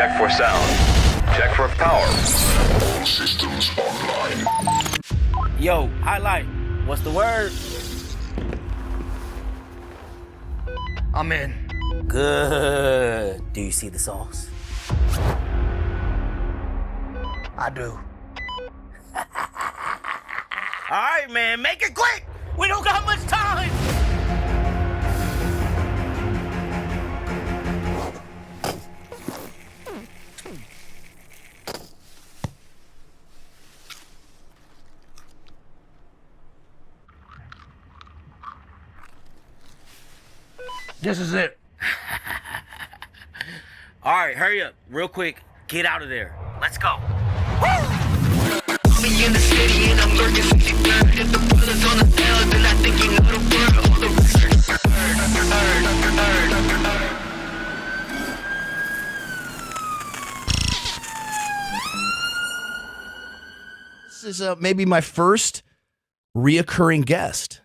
Check for sound. Check for power. All systems online. Yo, highlight. What's the word? I'm in. Good. Do you see the sauce? I do. All right, man, make it quick. We don't got much time. This is it. All right, hurry up, real quick. Get out of there. Let's go. In the city and I'm lurking if the brothers on the field, then I think you know the word. All the This is maybe my first reoccurring guest.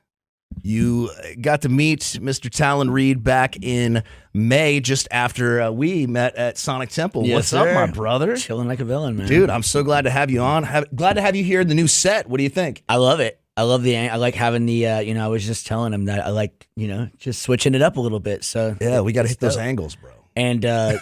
You got to meet Mr. Talon Reid back in May, just after we met at Sonic Temple. Yes, What's sir. up, my brother? Chilling like a villain, man. Dude, I'm so glad to have you on. Glad to have you here in the new set. What do you think? I love it. I love I like having the, I was just telling him that I like, just switching it up a little bit. So Yeah, we got to hit those dope. angles, bro. And the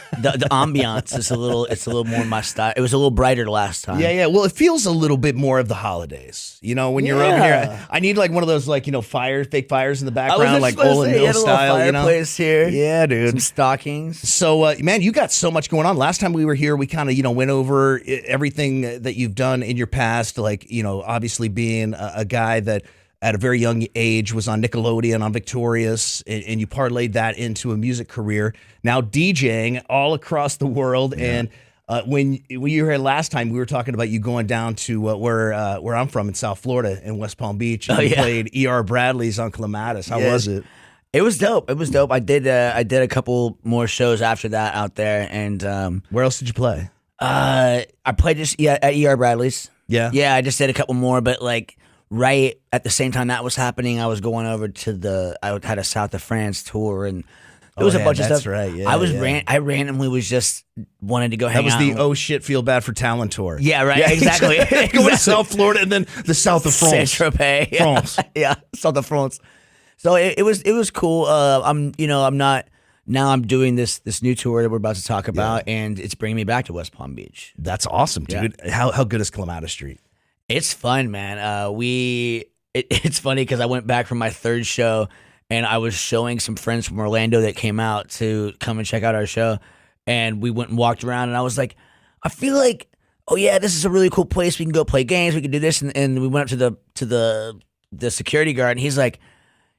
ambiance is a little more my style. It was a little brighter last time. Yeah. Well, it feels a little bit more of the holidays. When you're over here, I need like one of those like fake fires in the background, like Olin Mill style. Fireplace here. Yeah, dude. Some stockings. So, man, you got so much going on. Last time we were here, we kind of, went over everything that you've done in your past, like, obviously being a guy that at a very young age was on Nickelodeon, on Victorious, and you parlayed that into a music career. Now DJing all across the world. Yeah. And when you were here last time, we were talking about you going down to where I'm from in South Florida, in West Palm Beach. And you played E.R. Bradley's on Clematis. How was it? It was dope. I did a couple more shows after that out there. And where else did you play? I played just at E.R. Bradley's. Yeah. Yeah, I just did a couple more, but like right at the same time that was happening, I was going over to I had a South of France tour, and there was a bunch of stuff. That's right. Yeah, I randomly was just wanted to go hang out. That was the oh shit, feel bad for Talon tour. Yeah, right. Yeah, exactly. Going to South Florida and then the South of France. Saint-Tropez. Yeah. France. Yeah, South of France. So it was cool. I'm doing this new tour that we're about to talk about, and it's bringing me back to West Palm Beach. That's awesome, dude. Yeah. How good is Clematis Street? It's fun, man. It's funny because I went back from my third show, and I was showing some friends from Orlando that came out to come and check out our show, and we went and walked around, and I was like, I feel like, oh yeah, this is a really cool place. We can go play games. We can do this, and we went up to the security guard, and he's like,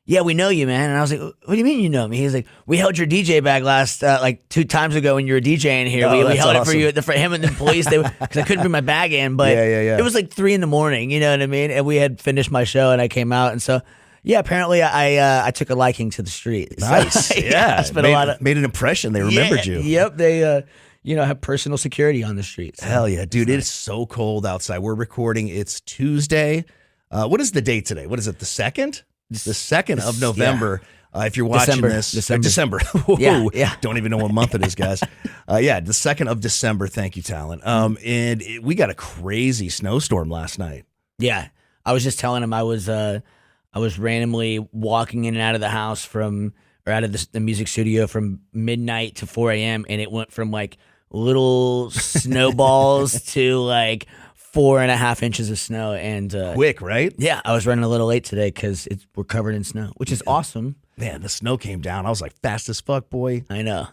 yeah, we know you, man. And I was like, what do you mean you know me? He's like, we held your DJ bag last, 2 times ago when you were DJing here. Oh, we held awesome. it for you, for him and the police, because I couldn't bring my bag in. But Yeah. it was like 3 a.m, you know what I mean? And we had finished my show, and I came out. And so, yeah, apparently I took a liking to the street. Nice. So, yeah. I spent a lot of... Made an impression. They remembered you. Yep. They, have personal security on the streets. So. Hell yeah, dude. It's so cold outside. We're recording. It's Tuesday. What is the date today? What is it, the 2nd? The 2nd of November. Yeah. If you're watching December. Yeah. Don't even know what month it is, guys. The 2nd of December. Thank you, Talon. We got a crazy snowstorm last night. Yeah, I was just telling him I was randomly walking in and out of the house out of the music studio from midnight to 4 a.m. and it went from like little snowballs to like 4.5 inches of snow, and Quick, right? Yeah, I was running a little late today because we're covered in snow, which is awesome. Man, the snow came down. I was like, fast as fuck, boy. I know.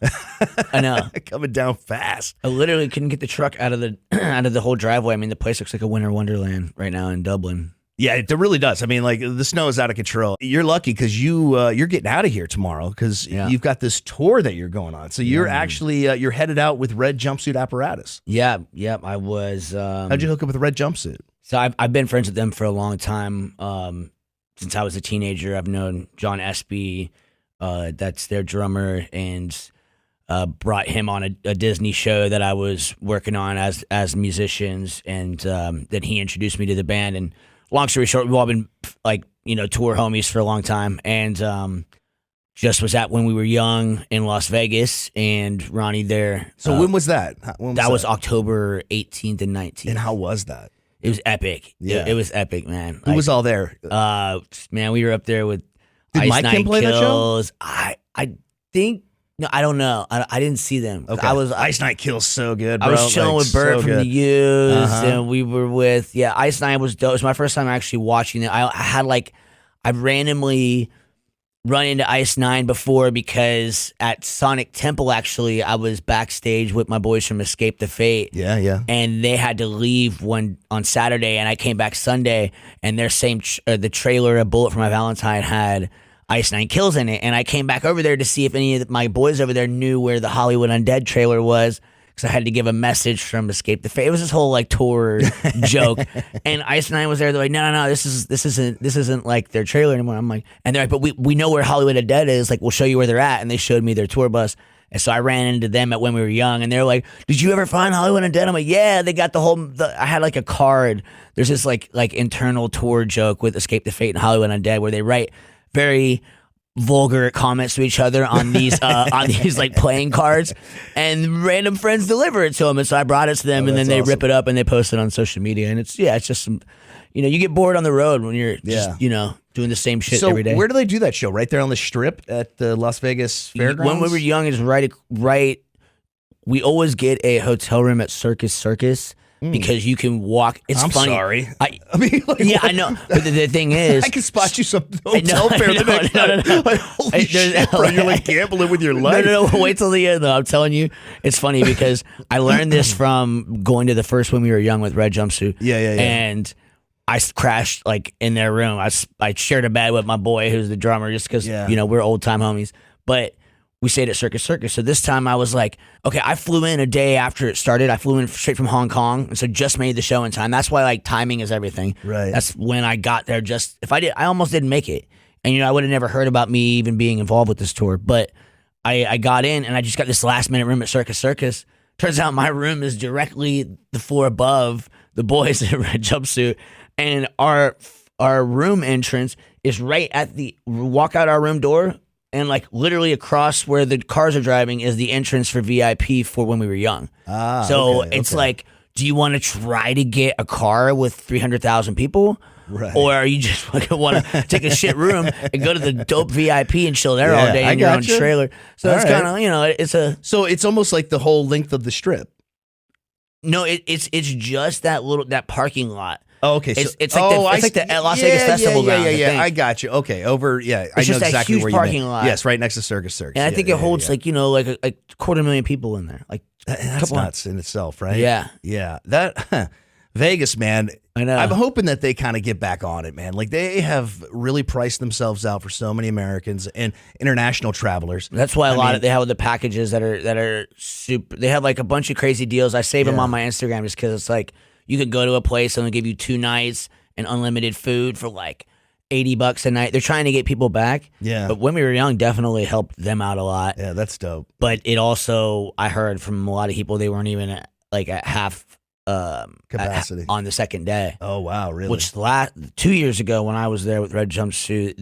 Coming down fast. I literally couldn't get the truck out of the whole driveway. I mean, the place looks like a winter wonderland right now in Dublin. Yeah, it really does. I mean, like the snow is out of control. You're lucky because you're getting out of here tomorrow because you've got this tour that you're going on. So you're actually you're headed out with Red Jumpsuit Apparatus. Yeah, I was. How'd you hook up with Red Jumpsuit? So I've been friends with them for a long time. Since I was a teenager, I've known John Espy, that's their drummer, and brought him on a Disney show that I was working on as musicians, and then he introduced me to the band. And long story short, we've all been like tour homies for a long time, and just was at When We Were Young in Las Vegas, and Ronnie there. So when was that? When That was October 18th and 19th. And how was that? It was epic. Yeah. It was epic, man. Who was all there? Man, we were up there with Did Ice Mike Nine Kim play that show? Kills. I think no, I don't know. I didn't see them. Okay. Ice Night Kills so good, bro. I was chilling with Bert so from good. the U's, Uh-huh. and we were with Ice Nine was dope. It was my first time actually watching it. I randomly run into Ice Nine before because at Sonic Temple actually I was backstage with my boys from Escape the Fate. Yeah. And they had to leave on Saturday, and I came back Sunday, and their the trailer of Bullet for My Valentine had Ice Nine Kills in it, and I came back over there to see if any of my boys over there knew where the Hollywood Undead trailer was, because I had to give a message from Escape the Fate. It was this whole like tour joke, and Ice Nine was there. They're like, no, this isn't like their trailer anymore. I'm like, and they're like, but we know where Hollywood Undead is. Like, we'll show you where they're at, and they showed me their tour bus. And so I ran into them at When We Were Young, and they're like, "Did you ever find Hollywood Undead?" I'm like, "Yeah." They got I had like a card. There's this like internal tour joke with Escape the Fate and Hollywood Undead where they write very vulgar comments to each other on these like playing cards, and random friends deliver it to them. And so I brought it to them, and then they rip it up and they post it on social media. And it's just some, you get bored on the road when you're just doing the same shit every day. So where do they do that show? Right there on the Strip at the Las Vegas Fairgrounds? When We Were Young is right. We always get a hotel room at Circus because you can walk. It's I'm funny. sorry. I mean, like, I know. But the thing is, I can spot you some hotel fare the next night. No. Like, holy shit, bro, you're like gambling with your life. No. Wait till the end, though. I'm telling you, it's funny because I learned this from going to the first When We Were Young with Red Jumpsuit. Yeah. And I crashed like in their room. I shared a bed with my boy who's the drummer just because we're old time homies. But we stayed at Circus. So this time I was like, okay, I flew in a day after it started. I flew in straight from Hong Kong, and so just made the show in time. That's why like timing is everything. Right. That's when I got there. I almost didn't make it, and I would have never heard about me even being involved with this tour. But I got in, and I just got this last minute room at Circus. Turns out my room is directly the floor above the boys in Red Jumpsuit, and our room entrance is right at walk out our room door. And like literally across where the cars are driving is the entrance for VIP for When We Were Young. So it's like, do you want to try to get a car with 300,000 people? Right. Or are you just want to take a shit room and go to the dope VIP and chill there all day in your own trailer? So it's kind of, it's a... So it's almost like the whole length of the Strip. No, it's just that parking lot. Oh, okay. So, it's like the Las Vegas Festival ground. Yeah. I got you. Okay, over. Yeah, I know just that exactly huge where you parking mean. lot. Yes, right next to Circus. And I think it holds like a 250,000 people in there. Like that's nuts in itself, right? Yeah. That Vegas, man. I know. I'm hoping that they kind of get back on it, man. Like they have really priced themselves out for so many Americans and international travelers. That's why they have the packages that are super. They have like a bunch of crazy deals. I save them on my Instagram just because it's like you could go to a place and they'll give you 2 nights and unlimited food for like $80 a night. They're trying to get people back. Yeah. But When We Were Young definitely helped them out a lot. Yeah, that's dope. But it also, I heard from a lot of people, they weren't even at half capacity on the second day. Oh wow, really? Which 2 years ago when I was there with Red Jumpsuit,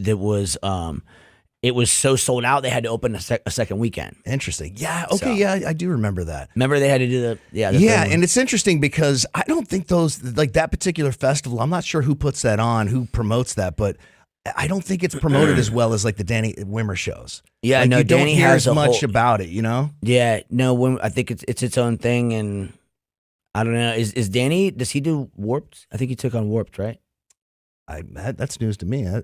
it was so sold out they had to open a second weekend. Interesting. Yeah. Okay. I do remember that. Remember they had to do the and it's interesting because I don't think those like that particular festival. I'm not sure who puts that on, who promotes that, but I don't think it's promoted as well as like the Danny Wimmer shows. Yeah, like, no, you don't Danny hear has as much about it. Yeah, no, I think it's its own thing, and I don't know. Is Danny? Does he do Warped? I think he took on Warped, right? That's news to me. I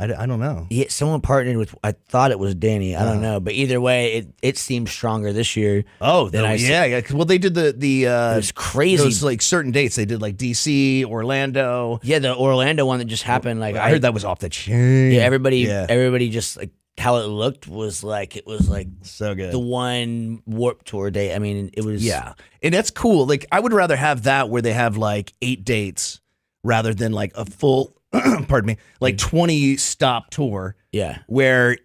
don't know. Yeah, someone partnered with. I thought it was Danny. I don't know, but either way, it seems stronger this year. Oh, yeah. Well, they did the it was crazy. Those like certain dates. They did like DC, Orlando. Yeah, the Orlando one that just happened. Like I heard that was off the chain. Yeah, everybody just like how it looked was like so good. The one Warped Tour day. I mean, it was and that's cool. Like I would rather have that where they have like 8 dates rather than like a full. Pardon me, like 20 stop tour. Yeah, where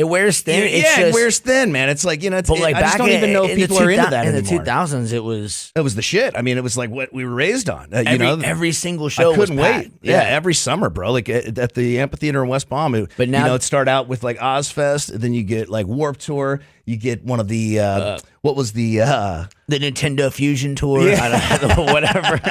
It wears thin. It's yeah, just, it wears thin, man. It's like, it's but like I back just don't even know if people are into that in anymore. the 2000s. It was It was the shit. I mean, it was like what we were raised on. every single show. I couldn't was wait. packed. Yeah, every summer, bro. Like at the amphitheater in West Palm. But now it'd start out with like Ozfest, then you get like Warped Tour. You get one of the what was the Nintendo Fusion Tour. I don't know, whatever.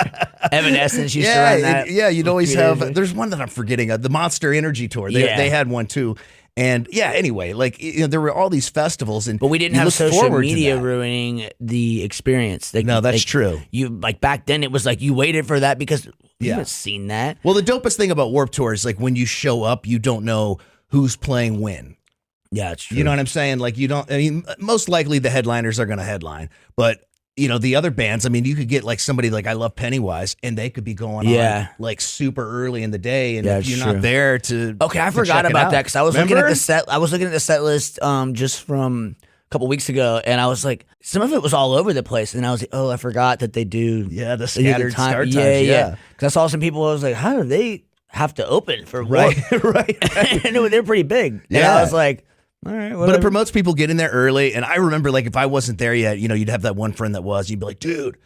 Evanescence used to run that. You'd always have. There's one that I'm forgetting. The Monster Energy Tour. They had one too. And anyway, like there were all these festivals, but we didn't have social media ruining the experience. Like, no, that's true. You like back then, it was like you waited for that because you haven't seen that. Well, the dopest thing about Warped Tour is like when you show up, you don't know who's playing when. Yeah, it's true. You know what I'm saying? Like you don't. I mean, most likely the headliners are going to headline, but the other bands. I mean, you could get like somebody like I Love Pennywise, and they could be going on like super early in the day, and if you're not there to. Okay, I forgot about that because I was looking at the set. I was looking at the set list just from a couple weeks ago, and I was like, some of it was all over the place, and I was like, oh, I forgot that they do. Yeah, the scattered start times. Yeah. Because I saw some people. I was like, how do they have to open for right? And they're pretty big. Yeah, and I was like. All right, but it promotes people getting there early. And I remember, like, if I wasn't there yet, you'd have that one friend that was. You'd be like, dude,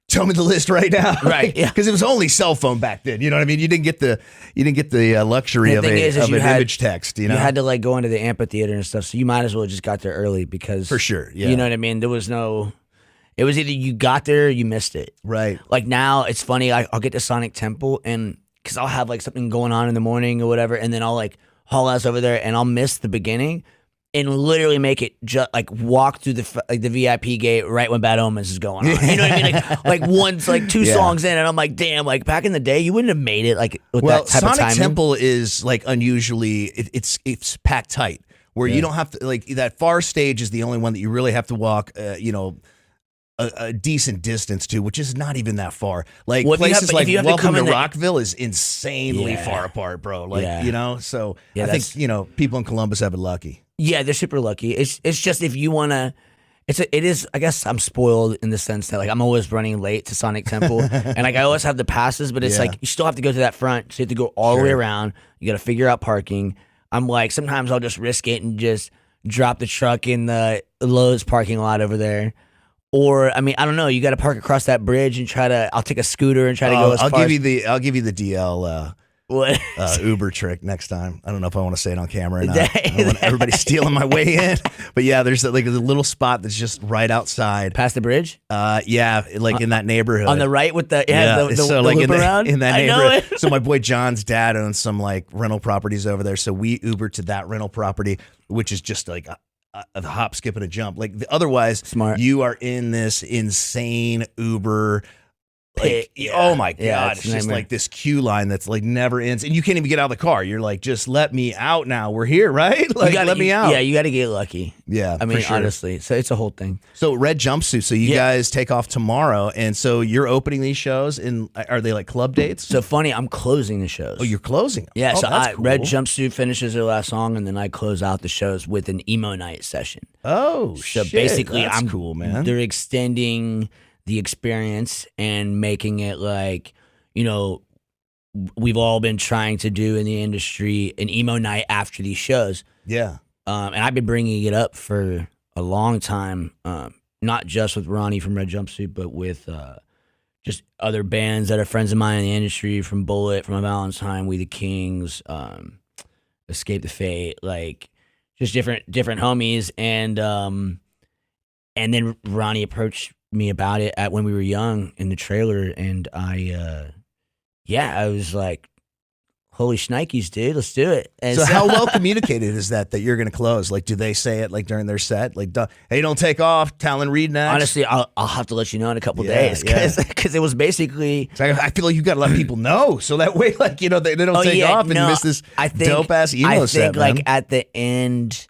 tell me the list right now. Right. Yeah. Because it was only cell phone back then. You know what I mean? You didn't get the luxury of an image text. You had to like go into the amphitheater and stuff. So you might as well just got there early because for sure. Yeah. You know what I mean? There was no. It was either you got there or you missed it. Right. Like now, it's funny. I'll get to Sonic Temple and because I'll have like something going on in the morning or whatever, and then I'll like haul ass over there and I'll miss the beginning and literally make it just like walk through the VIP gate right when Bad Omens is going on. You know what I mean? Like once, like two songs in, and I'm like, damn, like back in the day, you wouldn't have made it like with that type of timing. Sonic Temple is like unusually, it's packed tight where you don't have to, like that far stage is the only one that you really have to walk, a decent distance to, which is not even that far. Like places like Welcome to Rockville is insanely far apart, bro. Like so I think people in Columbus have it lucky. Yeah, they're super lucky. It's just if you wanna, it is. I guess I'm spoiled in the sense that like I'm always running late to Sonic Temple, and like I always have the passes, but it's like you still have to go to that front, so you have to go all the way around. You got to figure out parking. I'm like sometimes I'll just risk it and just drop the truck in the Lowe's parking lot over there. Or I mean, I don't know. You got to park across that bridge and I'll take a scooter and try to go. I'll give you the DL Uber trick next time. I don't know if I want to say it on camera or not. I don't want everybody stealing my way in. But yeah, there's like a little spot that's just right outside, past the bridge. Yeah, like in that neighborhood on the right with the so like loop around in that neighborhood. So my boy John's dad owns some like rental properties over there. So we Uber to that rental property, which is just like a hop, skip, and a jump. Like otherwise, smart. You are in this insane Uber. Like, oh my God, it's just like this queue line that's like never ends, and you can't even get out of the car. You're like, just let me out now. We're here, right? Like, let me out. Yeah, you got to get lucky. Yeah, I mean, for sure. Honestly, so it's a whole thing. So red jumpsuit. So you guys take off tomorrow, and so you're opening these shows. And are they like club dates? So funny, I'm closing the shows. Oh, you're closing them. Yeah. Oh, So that's cool. red jumpsuit finishes their last song, and then I close out the shows with an emo night session. Oh, so shit. basically, That's cool, man. They're extending the experience and making it like, we've all been trying to do in the industry an emo night after these shows. Yeah. And I've been bringing it up for a long time, not just with Ronnie from Red Jumpsuit, but with just other bands that are friends of mine in the industry, from Bullet, from Valentine, We the Kings, Escape the Fate, like just different homies. And then Ronnie approached me about it when we were young in the trailer, and I was like, holy shnikes, dude, let's do it. And so how well communicated is that you're going to close? Like, do they say it like during their set? Like, hey, don't take off, Talon, Reid next? Honestly, I'll have to let you know in a couple days because it was basically. I feel like you got to let people know so that way, like, they don't take off and miss this dope ass emo set. I think like at the end,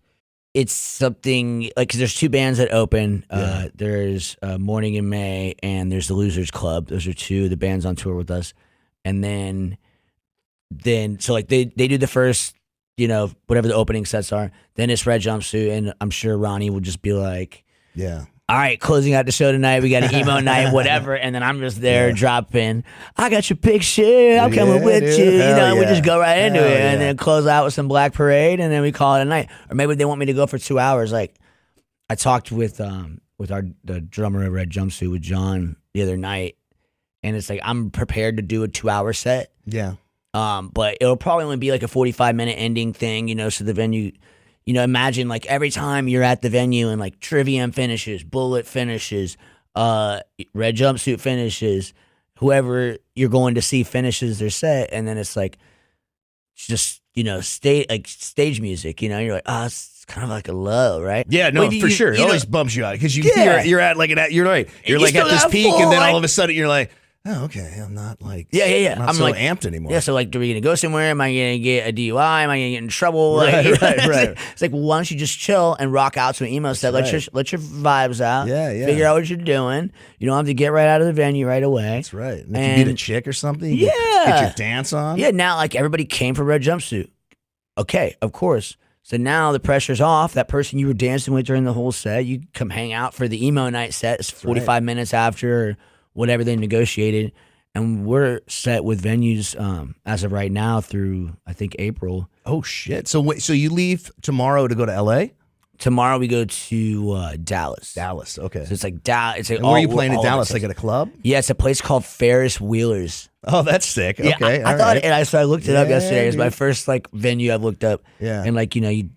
it's something like, because there's two bands that open. There's Morning in May and there's the Losers Club. Those are two of the bands on tour with us. And then so like they do the first, whatever the opening sets are. Then it's Red Jumpsuit, and I'm sure Ronnie will just be like, all right, closing out the show tonight. We got an emo night, whatever. And then I'm just there dropping, I got your picture. I'm coming with dude. you. You Hell know, we yeah. just go right into Hell it. And yeah. then close out with some Black Parade. And then we call it a night. Or maybe they want me to go for 2 hours. Like, I talked with the drummer of Red Jumpsuit, with John, the other night. And it's like, I'm prepared to do a 2-hour set. Yeah. But it'll probably only be like a 45-minute ending thing, you know, so the venue, you know, imagine like every time you're at the venue and like Trivium finishes, Bullet finishes, Red Jumpsuit finishes, whoever you're going to see finishes their set, and then it's like just, you know, stage music, you know, you're like, oh, it's kind of like a low, right? Yeah, no, But for sure. It know- always bumps you out because Yeah. you're at like you're right. You're You like at still this got peak, full, and then like- all of a sudden you're like, oh, okay, I'm not like Yeah. not I'm so like amped anymore. Yeah, so like, are we gonna go somewhere? Am I gonna get a DUI? Am I gonna get in trouble? Like, Right. It's like, well, why don't you just chill and rock out to an emo set? right. Let your vibes out. Yeah. Figure out what you're doing. You don't have to get right out of the venue right away. That's right. And if you beat a chick or something, you Yeah. get your dance on. Yeah, now like everybody came for Red Jumpsuit. Okay, of course. So now the pressure's off. That person you were dancing with during the whole set, you come hang out for the emo night set. It's 45 minutes after or whatever they negotiated. And we're set with venues as of right now through, I think, April. Oh shit! So wait, so you leave tomorrow to go to L.A.? Tomorrow we go to Dallas. Dallas. Okay. So it's like Dallas. It's like And where are you all- playing in all over Dallas? the Like place. at a club? Yeah, it's a place called Ferris Wheelers. Oh, that's sick. Yeah, Okay. I all thought, right. and so I looked it up Yeah, yesterday. It's my dude. first like venue I've looked up. Yeah. And like, you know, you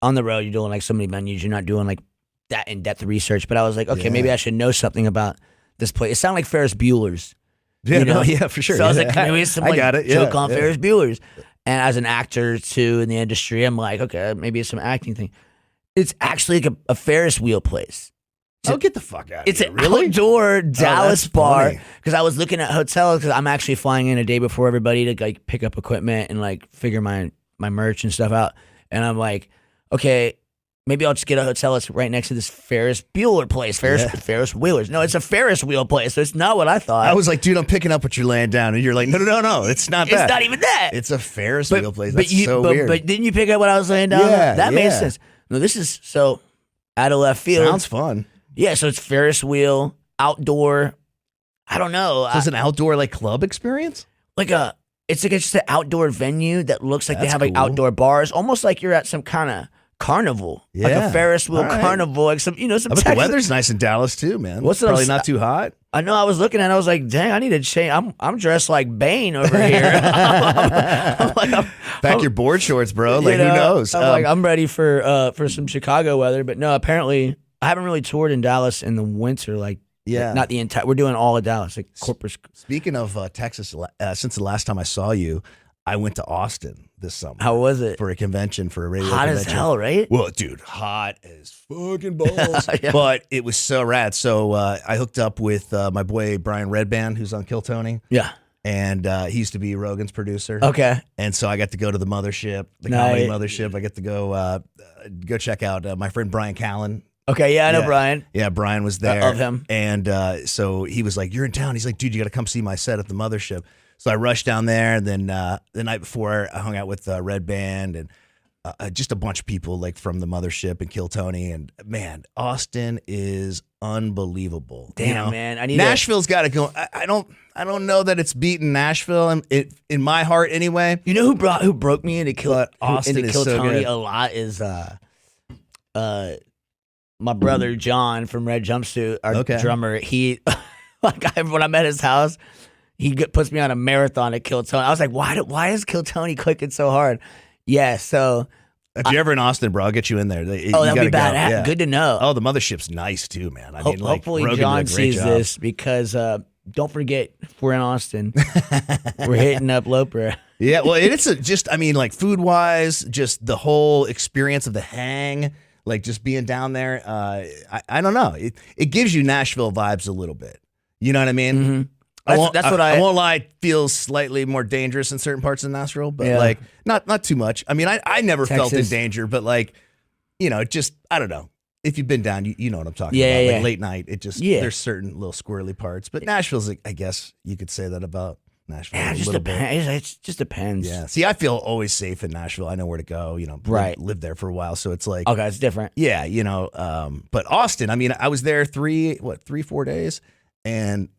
on the road, you're doing like so many venues. You're not doing like that in depth research. But I was like, okay, Yeah. maybe I should know something about this place. It sounded like Ferris Bueller's. Yeah, you know? no, yeah, for sure. So I was Yeah. like, maybe it's some I like got it. Yeah, joke on yeah. Ferris Bueller's. And as an actor too in the industry, I'm like, okay, maybe it's some acting thing. It's actually like a Ferris wheel place. Oh, get the fuck out of It's here. an Really? outdoor Dallas that's bar. funny. Because I was looking at hotels because I'm actually flying in a day before everybody to like pick up equipment and like figure my merch and stuff out. And I'm like, okay, maybe I'll just get a hotel that's right next to this Ferris Bueller place. Ferris Wheelers. No, it's a Ferris wheel place. So it's not what I thought. I was like, dude, I'm picking up what you're laying down, and you're like, no, it's not it's that. not even that. It's a Ferris wheel place. That's you, so but, weird. But didn't you pick up what I was laying down? Yeah, That made yeah. sense. No, this is so out of left field. Sounds fun. Yeah, so it's Ferris wheel, outdoor. I don't know. So it's an outdoor like club experience. It's just an outdoor venue that looks like they That's have like cool. outdoor bars, almost like you're at some kind of carnival, like Yeah. a Ferris wheel All right. carnival, like some, some I bet the Texas- weather's nice in Dallas too, man. What's Probably up? not too hot. I know. I was looking at it. I was like, dang, I need to change. I'm dressed like Bane over here. Pack your board shorts, bro. you Like know, who knows? I'm ready for some Chicago weather, but no, apparently I haven't really toured in Dallas in the winter. Like, Yeah. not the entire. We're doing all of Dallas, like Corpus. Speaking of Texas, since the last time I saw you, I went to Austin this summer. How was it? For a convention, for a radio Hot convention. as hell, right? Well, dude, hot as fucking balls. Yeah. But it was so rad. So I hooked up with my boy Brian Redband, who's on Kill Tony. Yeah. And he used to be Rogan's producer. Okay. And so I got to go to the mothership, the comedy Nice. mothership. I get to go check out my friend Brian Callen. Okay. Yeah, I know Yeah. Brian. Yeah, Brian was there. Of him. And so he was like, "You're in town." He's like, "Dude, you got to come see my set at the mothership." So I rushed down there. And then the night before, I hung out with Red Band and just a bunch of people like from the mothership and Kill Tony. And man, Austin is unbelievable. Damn, You know? man. I need Nashville's got to go. I don't know that it's beaten Nashville in my heart anyway. You know who broke me into Kill But Austin into is Kill so Tony good. a lot is my brother John from Red Jumpsuit, our Okay. drummer. He when I'm at his house, he puts me on a marathon to Kill Tony. I was like, why is Kill Tony clicking so hard? Yeah, so If you're ever in Austin, bro, I'll get you in there. You that'd be gotta go. bad. Yeah. Good to know. Oh, the mothership's nice too, man. I mean, like, Hopefully Rogan did a John great sees job. this because don't forget if we're in Austin. We're hitting up Loper. Yeah, well, it's just, I mean, like food wise, just the whole experience of the hang, like just being down there. I don't know. It gives you Nashville vibes a little bit. You know what I mean? Mm-hmm. That's what I won't lie. It feels slightly more dangerous in certain parts of Nashville, but Yeah. like not too much. I mean, I never felt in Texas. danger, but like, just I don't know. If you've been down, you know what I'm talking Yeah, about. yeah. Like late night, it just Yeah. there's certain little squirrely parts. But Nashville's, like, I guess you could say that about Nashville. Yeah, a it just little bit. depends. It just depends. Yeah. See, I feel always safe in Nashville. I know where to go. Right. Lived there for a while, so it's like, Okay, it's different. yeah, But Austin, I mean, I was there 4 days, and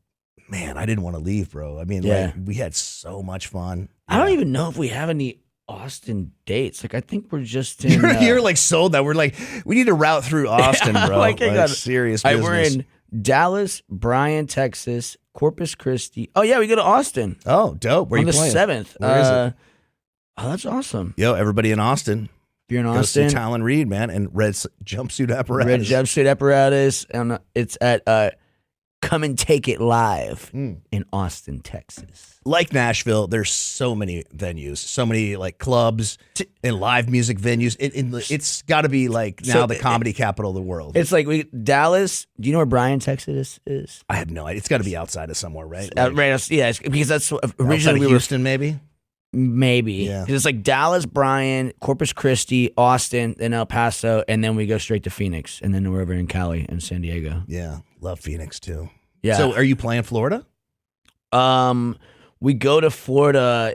man, I didn't want to leave, bro. I mean, like, we had so much fun. I don't even know if we have any Austin dates. Like, I think we're just in. You're like sold that. We're like, we need to route through Austin, bro. Like, I got serious All business. right, we're in Dallas, Bryan, Texas, Corpus Christi. Oh yeah, we go to Austin Oh, dope. Where on you the playing? 7th. Where is it? Oh, that's awesome. Yo, everybody in Austin. If you're in Go see Austin, Talon Reid, man, and red jumpsuit apparatus. Red Jumpsuit Apparatus, and it's at Come and Take It Live in Austin, Texas. Like Nashville, there's so many venues, so many like clubs and live music venues. It's got to be like now the comedy capital of the world. It's like Dallas. Do you know where Bryan, Texas is? I have no idea. It's got to be outside of somewhere, right? Right. Yeah, because that's Outside originally of we were Houston, maybe. maybe. Yeah. 'Cause it's like Dallas, Bryan, Corpus Christi, Austin, then El Paso, and then we go straight to Phoenix, and then we're over in Cali and San Diego. Yeah, love Phoenix too. Yeah. So, are you playing Florida? We go to Florida.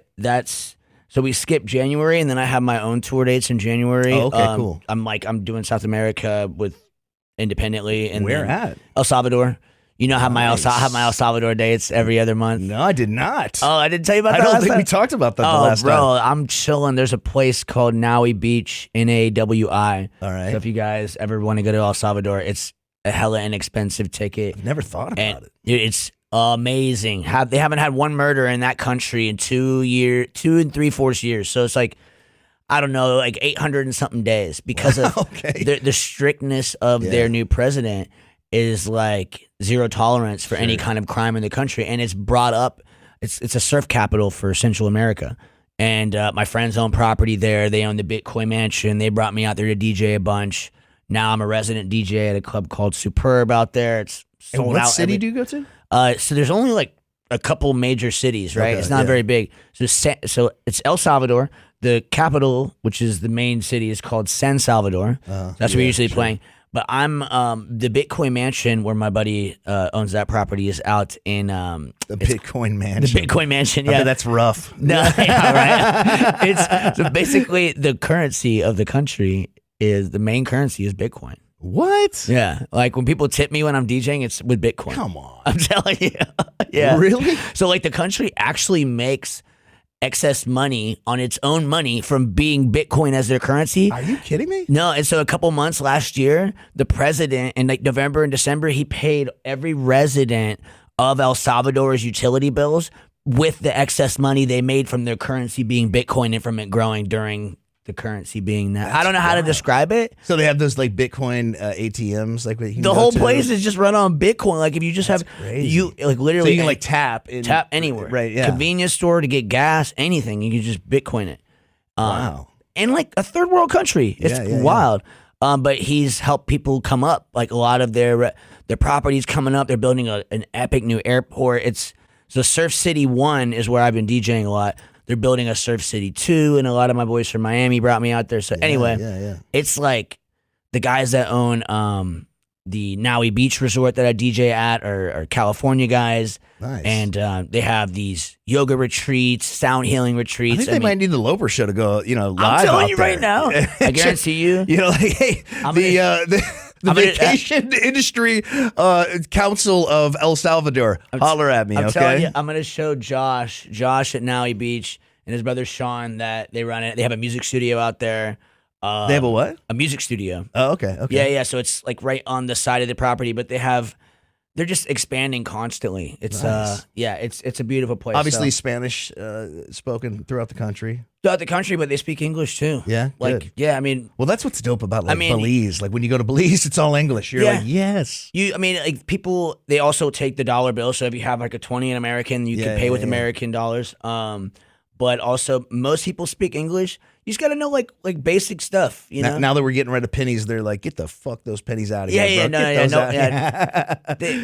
So we skip January, and then I have my own tour dates in January. Oh, okay, cool. I'm doing South America independently, and Where then at? El Salvador. You know, I have my Nice. El Salvador dates every other month. No, I did not. Oh, I didn't tell you about I that. don't last think time? we talked about that the Oh, last bro, time. I'm chilling. There's a place called Naui Beach, Nawi. All right. So if you guys ever want to go to El Salvador, it's a hella inexpensive ticket. I've never thought about And it. dude, it's amazing. They haven't had one murder in that country in 2 and 3/4 years. So it's like, I don't know, like 800 and something days because of Okay. the strictness of their new president is like zero tolerance for any kind of crime in the country. And it's brought up, it's a surf capital for Central America. And my friends own property there. They own the Bitcoin Mansion. They brought me out there to DJ a bunch. Now I'm a resident DJ at a club called Superb out there. It's And sold what out. city do you go to? So there's only like a couple major cities, right? Okay, It's not yeah. very big. So it's El Salvador. The capital, which is the main city, is called San Salvador. That's where we're usually playing. But I'm the Bitcoin Mansion, where my buddy owns that property, is out in The Bitcoin Mansion. the Bitcoin Mansion. Okay, Yeah, that's rough. no, yeah, right. It's so basically the currency of the country is the main currency is Bitcoin. What? Yeah, like when people tip me when I'm DJing, it's with Bitcoin. Come on. I'm telling you. Yeah. Really? So like the country actually makes excess money on its own money from being Bitcoin as their currency. Are you kidding me? No, and so a couple months last year, the president in like November and December, he paid every resident of El Salvador's utility bills with the excess money they made from their currency being Bitcoin and from it growing during the currency being that. I don't know how to describe it. So they have those like Bitcoin ATMs, like what you can The go whole to? place is just run on Bitcoin. Like if you just have crazy. you like So literally you can like tap anywhere, right? Yeah. Convenience store to get gas, anything. You can just Bitcoin it. Wow. In like a third world country, it's Yeah. wild. But he's helped people come up. Like a lot of their properties coming up. They're building an epic new airport. So Surf City 1 is where I've been DJing a lot. They're building a Surf City 2, and a lot of my boys from Miami brought me out there. So anyway, yeah. it's like the guys that own the Naui Beach Resort that I DJ at are California guys. Nice. And they have these yoga retreats, sound healing retreats. I think they might need the Loper show to go, live I'm telling out you there. right now. I guarantee you. Like, hey, the Vacation Industry Council of El Salvador, holler at me, I'm okay? telling you, I'm going to show Josh at Naui Beach and his brother Sean that they run it. They have a music studio out there. They have a what? A music studio. Oh, okay. Yeah. So it's like right on the side of the property, but they're just expanding constantly. It's Nice. it's a beautiful place. Obviously, So, Spanish spoken throughout the country. throughout the country, but they speak English too. Yeah, Like good. yeah, I mean, Well, that's what's dope about like I mean- Belize. Like when you go to Belize, it's all English. You're Yeah. like, yes. like people, they also take the dollar bill. So if you have like a 20 in American, you can pay with American dollars. But also most people speak English. You just got to know like basic stuff, you know? Now that we're getting rid of pennies, they're like, get the fuck those pennies out of here. Yeah, bro. no, Get yeah, those no, out. yeah.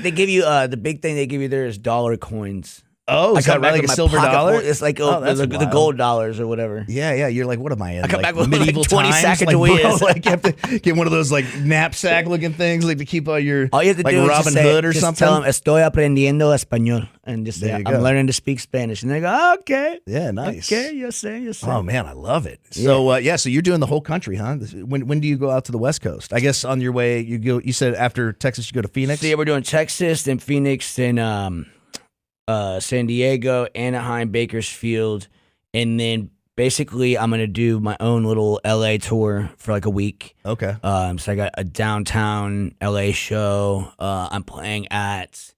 They give you the big thing they give you there is dollar coins. Oh, I is that come back right? Like with a my silver pocket dollar? full. It's like that's the wild. gold dollars or whatever. Yeah. You're like, what am I in? I come like, back with medieval like 20 times? Like, bro, Sacagaweas. like you have to get one of those like knapsack looking things, like to keep all your All you have to like do Robin is just say, Hood or just something. tell them, estoy aprendiendo español. And just say, There you I'm go. learning to speak Spanish. And they go, oh, okay. Yeah, nice. Okay, you say. Oh man, I love it. So so you're doing the whole country, huh? When do you go out to the West Coast? I guess on your way you go. You said after Texas you go to Phoenix. So yeah, we're doing Texas, then Phoenix, then San Diego, Anaheim, Bakersfield, and then basically I'm gonna do my own little LA tour for like a week. Okay. So I got a downtown LA show. I'm playing at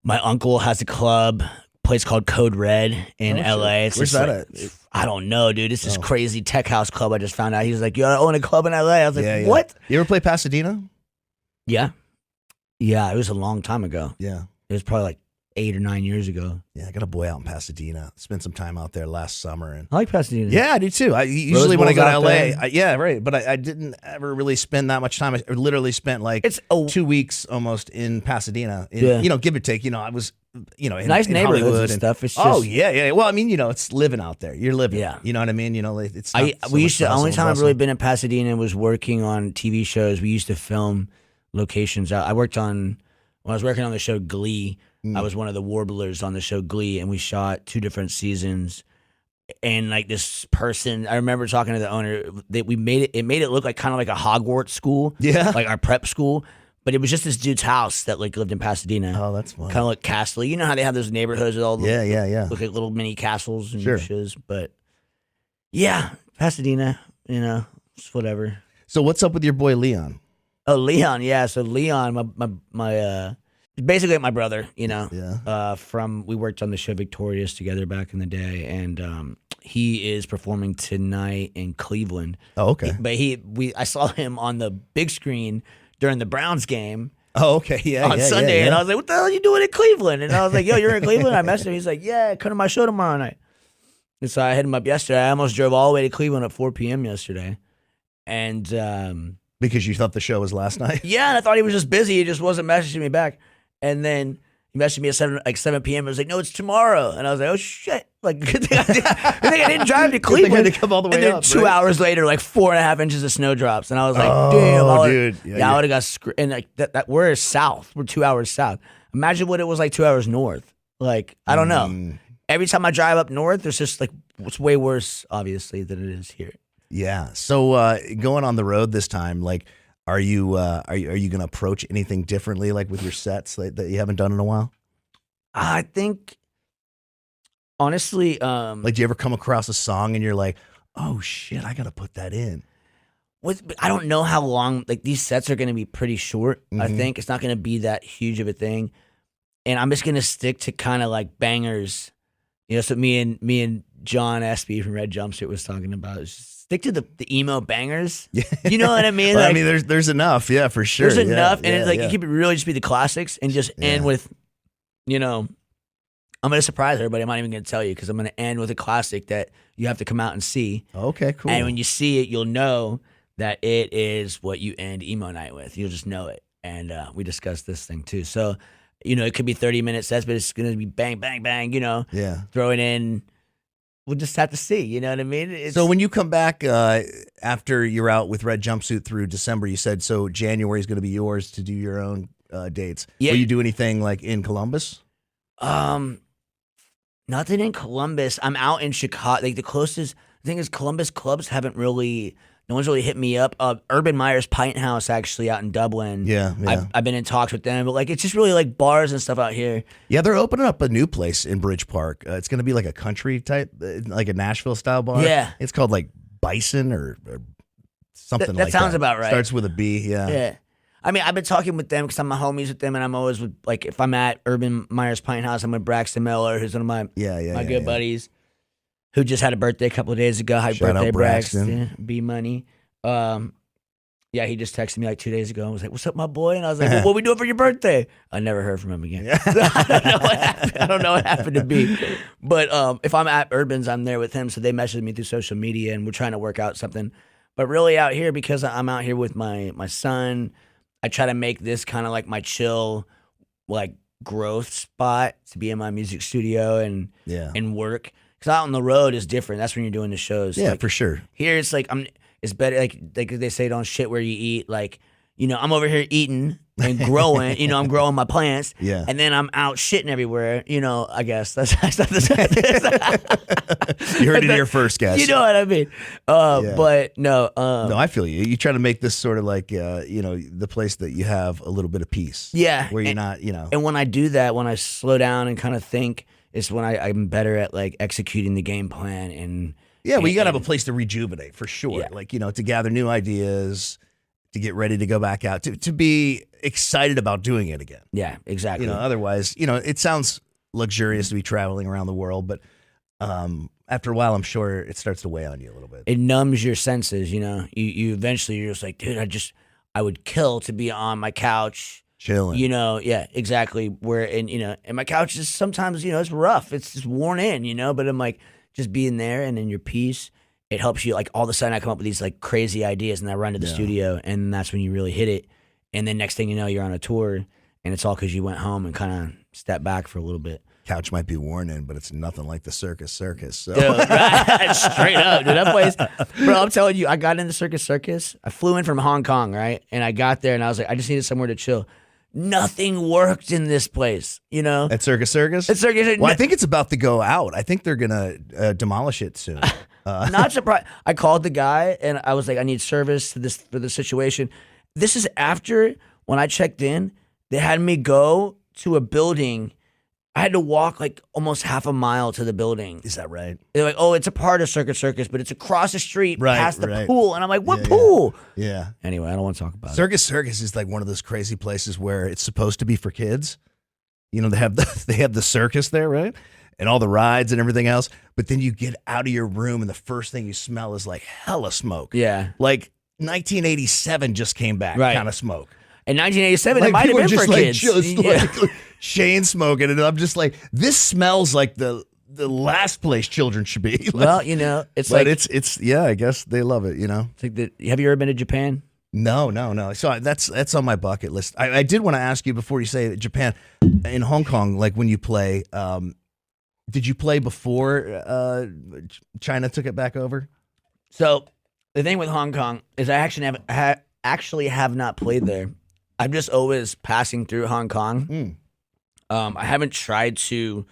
my uncle has a club, place called Code Red in LA. It's Where's just that like, at? I don't know, dude. It's this crazy tech house club I just found out. He was like, "You own a club in LA?" I was like, "What?" You ever play Pasadena? Yeah, it was a long time ago. Yeah. It was probably like 8 or 9 years ago. Yeah, I got a boy out in Pasadena. Spent some time out there last summer, and I like Pasadena. yeah, I do too. I usually when I go Bowl's to out LA, there. yeah, right. But I didn't ever really spend that much time. I literally spent like It's 2 weeks almost in Pasadena. Yeah. You know, give or take. You know, I was in Nice in neighborhoods Hollywood and stuff. It's oh just- yeah. Well, I mean, you know, it's living out there. You're living. Yeah. You know what I mean? You know, like, it's. Not so We much used to. the hustle Only and time I've bustle. really been in Pasadena was working on TV shows. We used to film locations out. When I was working on the show Glee. I was one of the warblers on the show Glee, and we shot 2 different seasons. And like this person, I remember talking to the owner that we made it. It made it look like kind of like a Hogwarts school, Yeah. like our prep school. But it was just this dude's house that like lived in Pasadena. Oh, that's fun. Kind of like castle. You know how they have those neighborhoods with all the Yeah. look like little mini castles and Sure. shiz. But yeah, Pasadena, you know, it's whatever. So what's up with your boy Leon? Oh, Leon, yeah. So Leon, my basically my brother, you know. Yeah. We worked on the show Victorious together back in the day, and he is performing tonight in Cleveland. Oh, okay. I saw him on the big screen during the Browns game. Oh, okay. Yeah. On Sunday, and I was like, "What the hell are you doing in Cleveland?" And I was like, "Yo, you're in Cleveland." I messaged him. He's like, "Yeah, come to my show tomorrow night." And so I hit him up yesterday. I almost drove all the way to Cleveland at 4 p.m. yesterday, and Because you thought the show was last night. yeah, and I thought he was just busy. He just wasn't messaging me back. And then he messaged me at 7 p.m. I was like, "No, it's tomorrow." And I was like, "Oh shit!" Like, good thing I didn't drive to Good thing I Cleveland. had to come all the way and then up, 2 right? hours later, like 4.5 inches of snow drops, and I was like, Oh, "Damn, dude. Yeah, I would have got and like that. We're south. We're 2 hours south. Imagine what it was like 2 hours north. Like, I don't know. Every time I drive up north, there's just like it's way worse, obviously, than it is here. Yeah. So going on the road this time, like, are you going to approach anything differently, like with your sets that you haven't done in a while? I think, honestly, Like, do you ever come across a song and you're like, oh shit, I got to put that in? I don't know how long. Like these sets are going to be pretty short. I Mhm. think it's not going to be that huge of a thing, and I'm just going to stick to kind of like bangers. You know, so me and John Espy from Red Jumpsuit was talking about is just stick to the emo bangers. Yeah. You know what I mean? Well, Like, I mean, there's enough. Yeah, for sure. there's Yeah, enough, and yeah, it's like yeah. you keep it really just be the classics and just end Yeah. with, you know. I'm going to surprise everybody. I'm not even going to tell you because I'm going to end with a classic that you have to come out and see. Okay, cool. And when you see it, you'll know that it is what you end emo night with. You'll just know it. And we discussed this thing too. So, you know, it could be 30-minute sets, but it's going to be bang, bang, bang, you know, Yeah. throw it in. We'll just have to see. You know what I mean? It's, So when you come back after you're out with Red Jumpsuit through December, you said, so January is going to be yours to do your own dates. Yeah. Will you do anything like in Columbus? Nothing in Columbus. I'm out in Chicago. Like the closest thing is Columbus clubs haven't really. No one's really hit me up. Urban Meyer's Pint House actually out in Dublin. Yeah. I've been in talks with them, but like it's just really like bars and stuff out here. Yeah, they're opening up a new place in Bridge Park. It's going to be like a country type, like a Nashville style bar. Yeah. It's called like Bison or something That like that. sounds about right. Starts with a B, yeah. Yeah. I mean, I've been talking with them because I'm homies with them, and I'm always with, like, if I'm at Urban Meyer's Pint House, I'm with Braxton Miller, who's one of my good buddies, who just had a birthday a couple of days ago. Happy Shout out birthday, Braxton. B Money. Yeah, he just texted me like 2 days ago and was like, "What's up, my boy?" And I was like, well, "What we doing for your birthday?" I never heard from him again. I don't know what happened to be. But if I'm at Urban's, I'm there with him, so they message me through social media, and we're trying to work out something. But really out here, because I'm out here with my son, I try to make this kind of like my chill, like growth spot to be in my music studio and Yeah. and work. Because out on the road is different. That's when you're doing the shows. Yeah, Like, for sure. here it's like it's better like they say don't shit where you eat. Like, I'm over here eating and growing. I'm growing my plants. Yeah. And then I'm out shitting everywhere. I guess that's not You heard it here first, guys. You know what I mean? But no. No, I feel you. You try to make this sort of like, the place that you have a little bit of peace. Yeah. Where you're and, not, And when I do that, when I slow down and kind of think, it's when I'm better at like executing the game plan and. Yeah, well, you got to have a place to rejuvenate for sure. Yeah. Like, to gather new ideas, to get ready to go back out, to be excited about doing it again. Yeah, exactly. Otherwise, it sounds luxurious to be traveling around the world, but after a while, I'm sure it starts to weigh on you a little bit. It numbs your senses, You eventually, you're just like, dude, I would kill to be on my couch. Chilling. Yeah, exactly. And my couch is sometimes, it's rough. It's just worn in, but I'm like, just being there and in your peace, it helps you. Like all of a sudden I come up with these like crazy ideas and I run to the studio and that's when you really hit it. And then next thing you know, you're on a tour and it's all because you went home and kind of stepped back for a little bit. Couch might be worn in, but it's nothing like the Circus. So. Dude, right? Straight up, dude. That place, bro, I'm telling you, I got into Circus. I flew in from Hong Kong, right? And I got there and I was like, I just needed somewhere to chill. Nothing worked in this place, At Circus? At Circus. Well, I think it's about to go out. I think they're going to demolish it soon. Not surprised. I called the guy and I was like, I need service for this situation. This is after when I checked in, they had me go to a building. I had to walk like almost half a mile to the building. Is that right? They're like, oh, it's a part of Circus, but it's across the street past the right. pool. And I'm like, what pool? Yeah. Anyway, I don't want to talk about Circus is like one of those crazy places where it's supposed to be for kids. They have the circus there, right? And all the rides and everything else. But then you get out of your room and the first thing you smell is like hella smoke. Yeah. Like 1987 just came back kind of smoke. In 1987, Like it might have people been are for kids. like Shane smoking, and I'm just like, this smells like the last place children should be. Like, Well, it's but like it's I guess they love it. It's like have you ever been to Japan? No. So that's on my bucket list. I did want to ask you before you say that Japan, in Hong Kong, like when you play, did you play before China took it back over? So the thing with Hong Kong is I actually have not played there. I'm just always passing through Hong Kong. I haven't tried to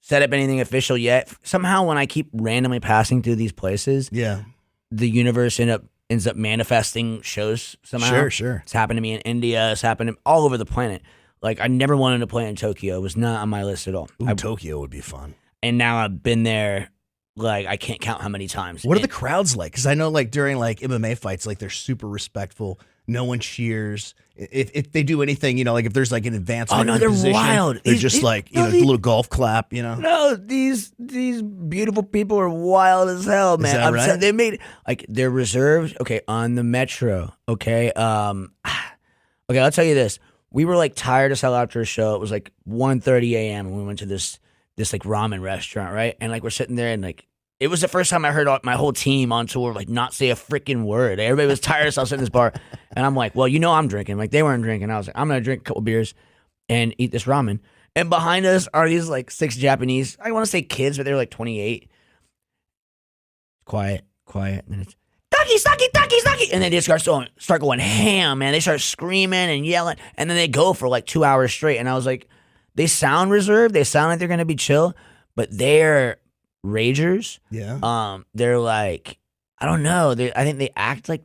set up anything official yet. Somehow when I keep randomly passing through these places, Yeah. the universe ends up manifesting shows somehow. Sure. It's happened to me in India. It's happened all over the planet. Like I never wanted to play in Tokyo. It was not on my list at all. Ooh, Tokyo would be fun. And now I've been there. Like I can't count how many times. What are the crowds like? Because I know like during like MMA fights, like they're super respectful. No one cheers. If they do anything, like if there's like an advancement, Oh, no, in they're position, wild. They're These- just these- like no, a these- little golf clap. No, these beautiful people are wild as hell, man. that right? Saying they made like they're reserved. Okay, on the metro. Okay, okay. I'll tell you this. We were like tired as hell after a show. It was like 1:30 a.m. and we went to this like ramen restaurant, right? And like we're sitting there and like it was the first time I heard my whole team on tour like not say a freaking word. Everybody was tired as hell sitting in this bar, and I'm like, well, I'm drinking. Like they weren't drinking. I was like, I'm gonna drink a couple beers and eat this ramen. And behind us are these like 6 Japanese, I want to say kids, but they're like 28. Quiet. And then it's, Taki. And then they start going ham, man. They start screaming and yelling. And then they go for like 2 hours straight. And I was like, they sound reserved. They sound like they're going to be chill, but they're ragers. Yeah. They're like, I don't know. I think they act like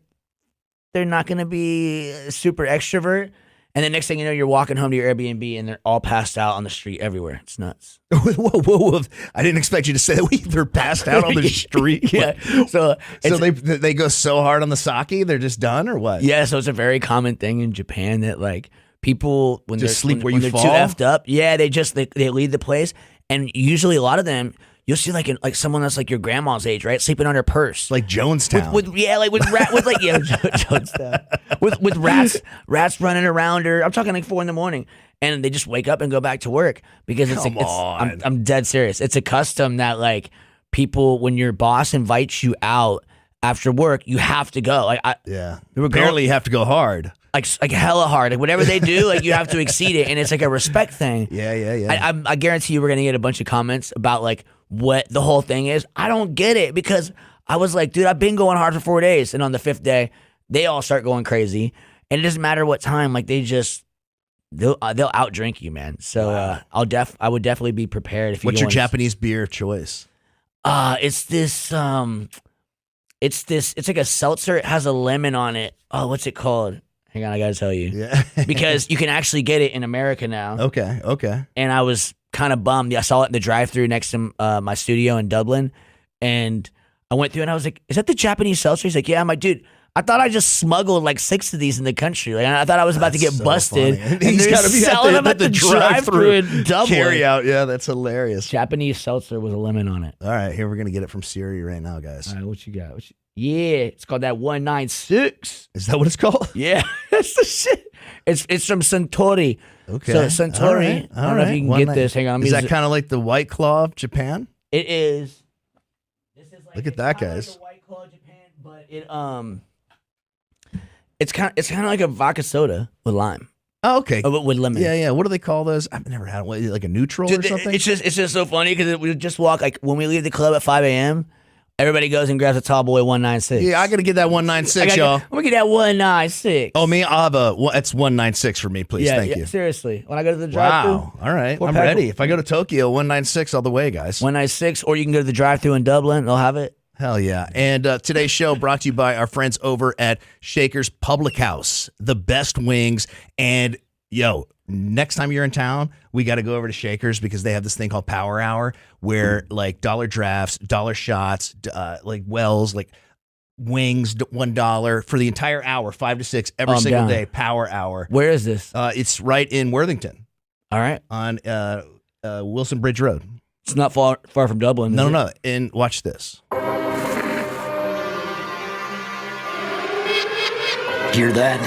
they're not going to be super extrovert. And the next thing you know, you're walking home to your Airbnb and they're all passed out on the street everywhere. It's nuts. Whoa. I didn't expect you to say that. They're passed out on the street. Yeah. So they go so hard on the sake, they're just done, or what? Yeah, so it's a very common thing in Japan that like people when Just sleep where you they're fall? too effed up, yeah, they leave the place, and usually a lot of them you'll see like someone that's like your grandma's age, right, sleeping on her purse, Like Jonestown. with Jonestown, with rats running around her. I'm talking like 4 a.m, and they just wake up and go back to work because Come on. I'm dead serious. It's a custom that like people when your boss invites you out after work, you have to go. Like Yeah. We were Apparently you have to go hard. like hella hard. Like whatever they do, like you have to exceed it, and it's like a respect thing. Yeah. I guarantee you we're gonna get a bunch of comments about like what the whole thing is. I don't get it because I was like, dude, I've been going hard for 4 days, and on the 5th day, they all start going crazy, and it doesn't matter what time. Like they'll outdrink you, man. So I would definitely be prepared if you. What's your Japanese beer of choice? It's like a seltzer. It has a lemon on it. Oh, what's it called? Hang on, I gotta tell you. Yeah. Because you can actually get it in America now. Okay. And I was kind of bummed. I saw it in the drive-thru next to my studio in Dublin, and I went through and I was like, "Is that the Japanese seltzer?" He's like, "Yeah." I'm like, "Dude, I thought I just smuggled like 6 of these in the country. Like I thought I was about to get so busted." funny. And He's they're gotta be selling them at the drive-thru in Dublin. Carry out. Yeah, that's hilarious. Japanese seltzer with a lemon on it. All right, here we're gonna get it from Siri right now, guys. All right, what you got? Yeah, it's called that 196. Is that what it's called? Yeah, that's the shit. It's from Suntory. Okay. So Suntory. I don't know if you can get this. Hang on. Is that kind of like the White Claw of Japan? It is. This is like, Look at that, guys. Like the White Claw of Japan, but it's kind of like a vodka soda with lime. Oh, okay. With lemon. Yeah. What do they call those? I've never had one. Like a neutral Dude, or something? It's just so funny because we just walk, like when we leave the club at 5 a.m., everybody goes and grabs a tall boy 196. Yeah, I got to get that 196, y'all. I'm going to get that 196. Oh, me? I'll have that's 196 for me, please. Thank you. Seriously. When I go to the drive-thru. Wow. All right. I'm ready. If I go to Tokyo, 196 all the way, guys. 196, or you can go to the drive-thru in Dublin. They'll have it. Hell yeah. And today's show brought to you by our friends over at Shaker's Public House, the best wings. And yo, next time you're in town, we got to go over to Shaker's because they have this thing called Power Hour where like dollar drafts, dollar shots, like wells, like wings, $1 for the entire hour, 5 to 6 every single day. Power Hour. Where is this? It's right in Worthington. All right. On Wilson Bridge Road. It's not far from Dublin. No. And watch this. Hear that?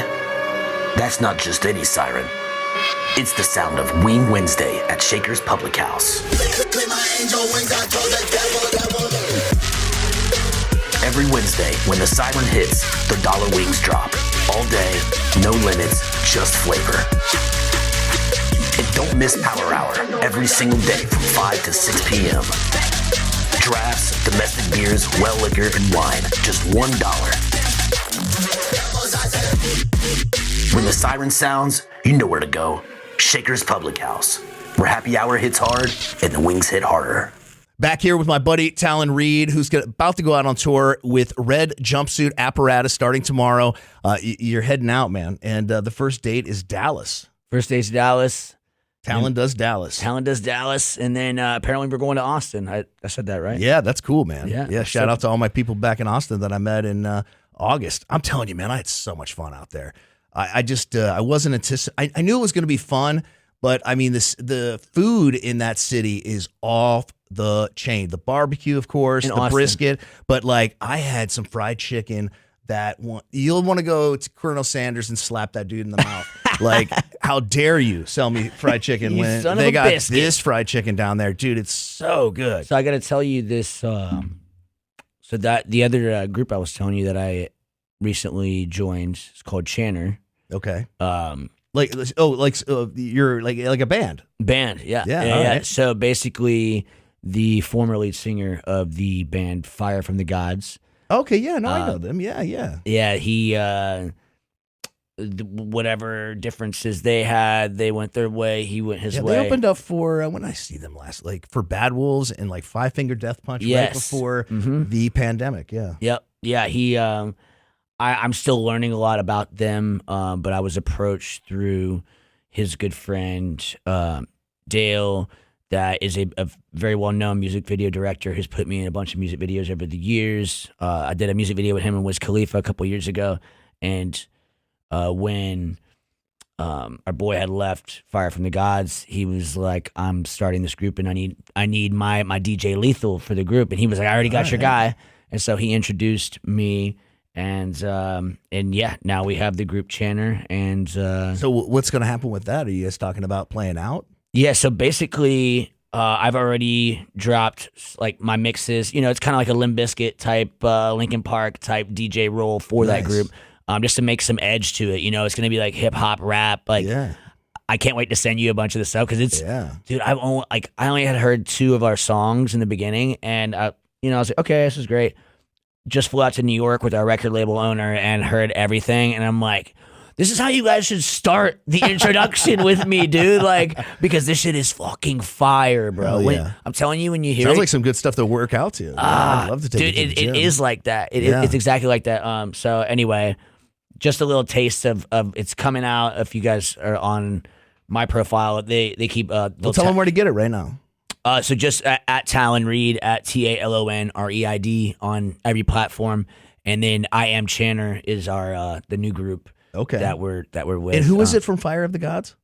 That's not just any siren. It's the sound of Wing Wednesday at Shaker's Public House. Every Wednesday, when the siren hits, the dollar wings drop. All day, no limits, just flavor. And don't miss Power Hour every single day from 5 to 6 p.m. Drafts, domestic beers, well liquor, and wine, just $1. When the siren sounds, you know where to go. Shaker's Public House, where happy hour hits hard and the wings hit harder. Back here with my buddy Talon Reid, who's about to go out on tour with Red Jumpsuit Apparatus starting tomorrow. You're heading out, man. And the first date is Dallas. First date's Dallas. Talon does Dallas. And then apparently we're going to Austin. I said that right? Yeah, that's cool, man. Yeah. Shout out to all my people back in Austin that I met in August. I'm telling you, man, I had so much fun out there. I wasn't anticipating. I knew it was going to be fun, but I mean, the food in that city is off the chain. The barbecue, of course, the Austin. brisket, but like I had some fried chicken that you'll want to go to Colonel Sanders and slap that dude in the mouth. Like, how dare you sell me fried chicken when they got this fried chicken down there, dude? It's so good. So I got to tell you this. So that the other group I was telling you that I recently joined is called Channer. Okay. You're like a band. Yeah. Right. So basically, the former lead singer of the band Fire from the Gods. Okay, yeah, no, I know them. Yeah. Yeah, he whatever differences they had, they went their way. He went his way. They opened up for when I see them last, like for Bad Wolves and like Five Finger Death Punch right before the pandemic. Yeah. Yep. Yeah. He. I'm still learning a lot about them, but I was approached through his good friend Dale, that is a very well-known music video director, who's put me in a bunch of music videos over the years. I did a music video with him and Wiz Khalifa a couple years ago, and when our boy had left Fire from the Gods, he was like, "I'm starting this group, and I need my DJ Lethal for the group." And he was like, "I already got your guy," and so he introduced me. And yeah, now we have the group Channer. And so what's going to happen with that? Are you guys talking about playing out? Yeah, so basically, I've already dropped like my mixes. You know, it's kind of like a Limp Bizkit type, Linkin Park type DJ role for that group. just to make some edge to it. You know, it's gonna be like hip hop, rap. Like, I can't wait to send you a bunch of the stuff because it's, dude. I only had heard 2 of our songs in the beginning, and I was like, okay, this is great. Just flew out to New York with our record label owner and heard everything, and I'm like, this is how you guys should start the introduction with me, dude. Like, because this shit is fucking fire, bro. I'm telling you, when you hear Sounds it, like some good stuff to work out to. I'd love to take dude, it to the gym. it is like that. It's exactly like that. So anyway, just a little taste of it's coming out. If you guys are on my profile, they keep. Well, tell them where to get it right now. So just at Talon Reid, at TalonReid on every platform, and then I Am Channer is our the new group. Okay. That we're with. And who is it from Fire of the Gods?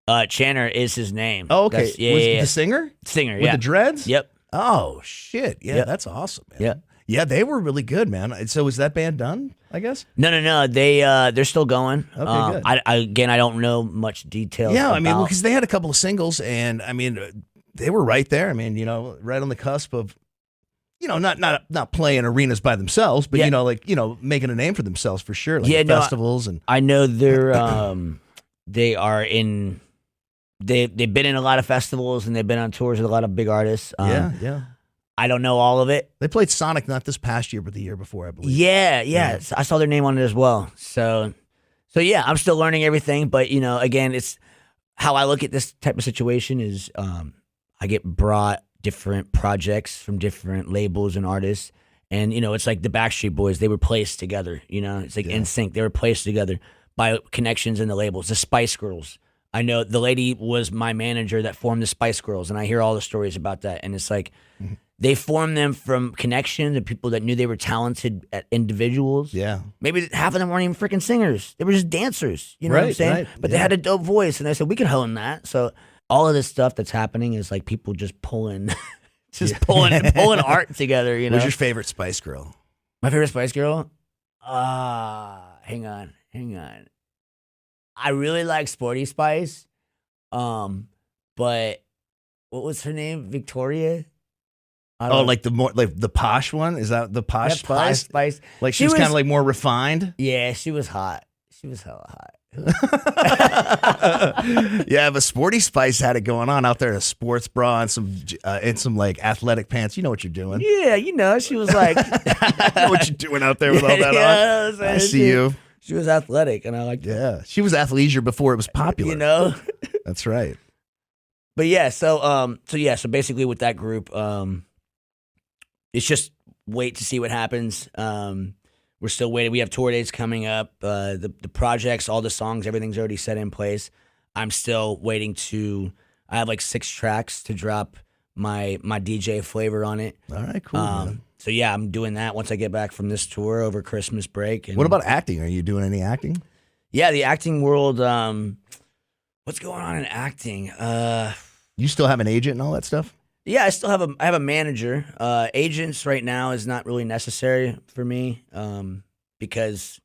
Channer is his name. Oh, okay. Yeah. The singer? Singer, With yeah. the dreads? Yep. Oh, shit. Yeah, Yep. that's awesome, man. Yeah. Yeah, they were really good, man. So is that band done, I guess? No. They're still going. Okay, good. I don't know much details. Yeah, I mean, about- because they had a couple of singles, and I mean, they were right there. I mean, right on the cusp of, not playing arenas by themselves, but making a name for themselves for sure. Like festivals and I know they are in. They've been in a lot of festivals and they've been on tours with a lot of big artists. yeah. I don't know all of it. They played Sonic not this past year, but the year before, I believe. Yeah. I saw their name on it as well. So yeah, I'm still learning everything. But again, it's how I look at this type of situation is I get brought different projects from different labels and artists, and it's like the Backstreet Boys. They were placed together. It's like NSYNC. They were placed together by connections in the labels. The Spice Girls. I know the lady was my manager that formed the Spice Girls, and I hear all the stories about that. And it's like they formed them from connections and people that knew they were talented individuals. Yeah. Maybe half of them weren't even freaking singers. They were just dancers. You know what I'm saying? Right. But they had a dope voice, and I said, we could hone that. So all of this stuff that's happening is like people just pulling art together, Who's your favorite Spice Girl? My favorite Spice Girl? Hang on. I really like Sporty Spice. But what was her name? Victoria? Like the posh one? Is that the posh Spice? Spice. Like she was kind of like more refined? Yeah, she was hot. She was hella hot. Yeah, but Sporty Spice had it going on out there in a sports bra and some like athletic pants. You know what you're doing. Yeah, she was like, You know what you're doing out there with all that on. I see you. She was athletic, and I liked it. Yeah, she was athleisure before it was popular. That's right. But yeah, so basically with that group, it's just wait to see what happens. We're still waiting. We have tour dates coming up. The projects, all the songs, everything's already set in place. I'm still waiting I have like 6 tracks to drop my DJ flavor on it. All right, cool. Man. So yeah, I'm doing that once I get back from this tour over Christmas break. And what about acting? Are you doing any acting? Yeah, the acting world. What's going on in acting? You still have an agent and all that stuff? Yeah, I have a manager. Agents right now is not really necessary for me because